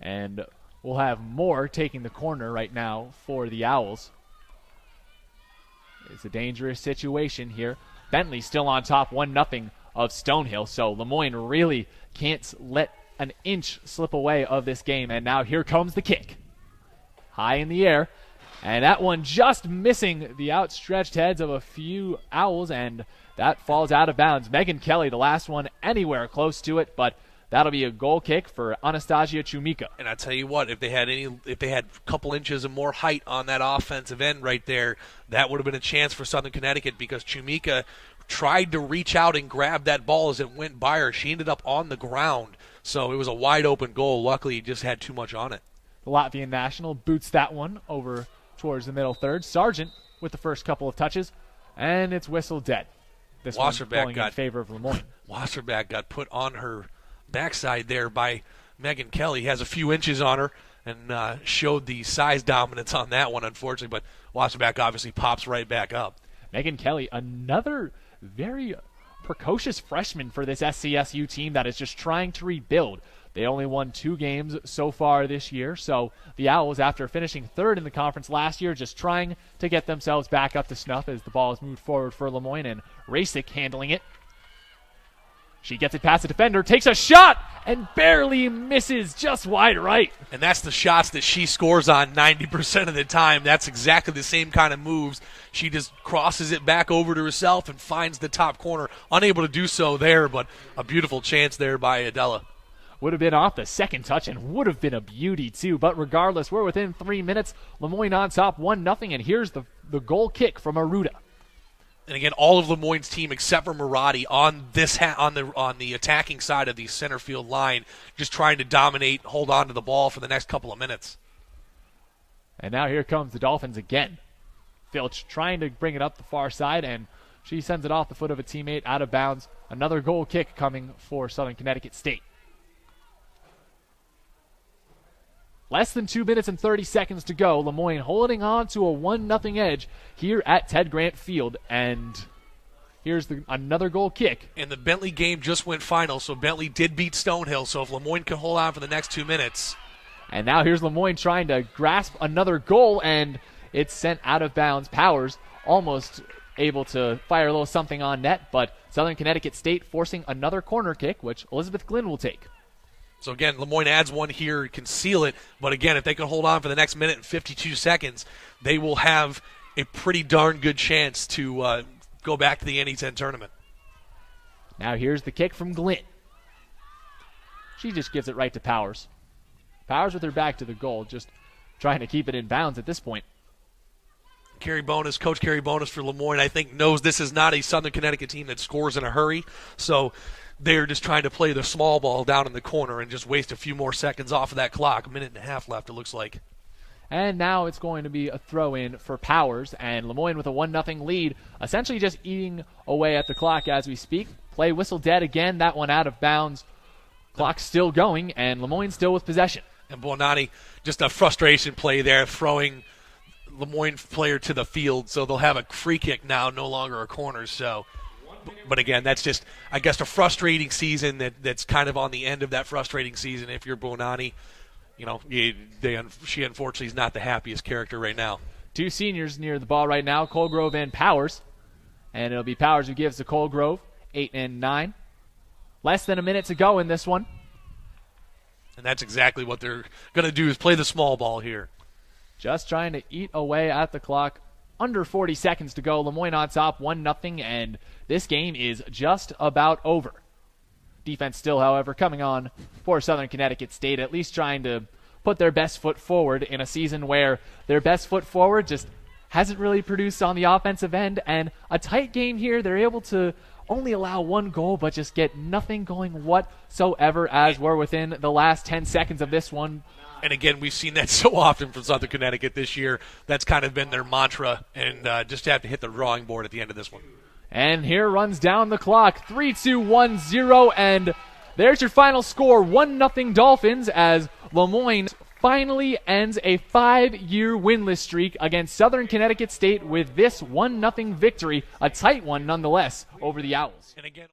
And we'll have Moore taking the corner right now for the Owls. It's a dangerous situation here. Bentley still on top, 1-0 of Stonehill. So Lemoyne really can't let an inch slip away of this game. And now here comes the kick. High in the air. And that one just missing the outstretched heads of a few Owls. And that falls out of bounds. Megan Kelly, the last one anywhere close to it. But that'll be a goal kick for Anastasia Chumika. And I tell you what, if they had a couple inches of more height on that offensive end right there, that would have been a chance for Southern Connecticut, because Chumika tried to reach out and grab that ball as it went by her. She ended up on the ground, so it was a wide open goal. Luckily, he just had too much on it. The Latvian national boots that one over towards the middle third. Sargent with the first couple of touches, and it's whistled dead. This one going in favor of Lemoyne. Wasserback got put on her backside there by Megan Kelly. Has a few inches on her and showed the size dominance on that one, unfortunately, but Wasserback obviously pops right back up. Megan Kelly, another very precocious freshman for this SCSU team that is just trying to rebuild. They only won 2 games so far this year, so the Owls, after finishing 3rd in the conference last year, just trying to get themselves back up to snuff as the ball is moved forward for Lemoyne, and Rasick handling it. She gets it past the defender, takes a shot, and barely misses, just wide right. And that's the shots that she scores on 90% of the time. That's exactly the same kind of moves. She just crosses it back over to herself and finds the top corner. Unable to do so there, but a beautiful chance there by Adela. Would have been off the second touch and would have been a beauty too. But regardless, we're within 3 minutes. Lemoyne on top, 1-0, and here's the goal kick from Aruda. And again, all of Lemoyne's team except for Maradi on the attacking side of the center field line, just trying to dominate, hold on to the ball for the next couple of minutes. And now here comes the Dolphins again. Filch trying to bring it up the far side, and she sends it off the foot of a teammate out of bounds. Another goal kick coming for Southern Connecticut State. Less than 2 minutes and 30 seconds to go. Lemoyne holding on to a 1-0 edge here at Ted Grant Field. And here's another goal kick. And the Bentley game just went final, so Bentley did beat Stonehill. So if Lemoyne can hold on for the next 2 minutes. And now here's Lemoyne trying to grasp another goal, and it's sent out of bounds. Powers almost able to fire a little something on net, but Southern Connecticut State forcing another corner kick, which Elizabeth Glynn will take. So again, Lemoyne adds one here, can seal it. But again, if they can hold on for the next minute and 52 seconds, they will have a pretty darn good chance to go back to the NE10 tournament. Now here's the kick from Glynn. She just gives it right to Powers. Powers with her back to the goal, just trying to keep it in bounds at this point. Coach Carrie Bonus for Lemoyne, I think, knows this is not a Southern Connecticut team that scores in a hurry. So they're just trying to play the small ball down in the corner and just waste a few more seconds off of that clock. 1.5 minutes left, it looks like. And now it's going to be a throw-in for Powers, and Lemoyne with a 1-0 lead, essentially just eating away at the clock as we speak. Play whistle dead again, that one out of bounds. Clock's still going, and Lemoyne still with possession. And Bonani, just a frustration play there, throwing Lemoyne player to the field, so they'll have a free kick now, no longer a corner. So, but again, that's just, I guess, a frustrating season that's kind of on the end of that frustrating season. If you're Bonani, you know, she unfortunately is not the happiest character right now. 2 seniors near the ball right now, Colgrove and Powers. And it'll be Powers who gives to Colgrove, 8 and 9. Less than a minute to go in this one. And that's exactly what they're going to do, is play the small ball here. Just trying to eat away at the clock. Under 40 seconds to go. Lemoyne on top, 1-0, and this game is just about over. Defense still, however, coming on for Southern Connecticut State, at least trying to put their best foot forward in a season where their best foot forward just hasn't really produced on the offensive end. And a tight game here, they're able to only allow 1 goal, but just get nothing going whatsoever as we're within the last 10 seconds of this one. And again, we've seen that so often from Southern Connecticut this year. That's kind of been their mantra, and just have to hit the drawing board at the end of this one. And here runs down the clock, 3-2-1-0, and there's your final score, 1-0 Dolphins, as Lemoyne finally ends a 5-year winless streak against Southern Connecticut State with this 1-0 victory, a tight one nonetheless, over the Owls. And again,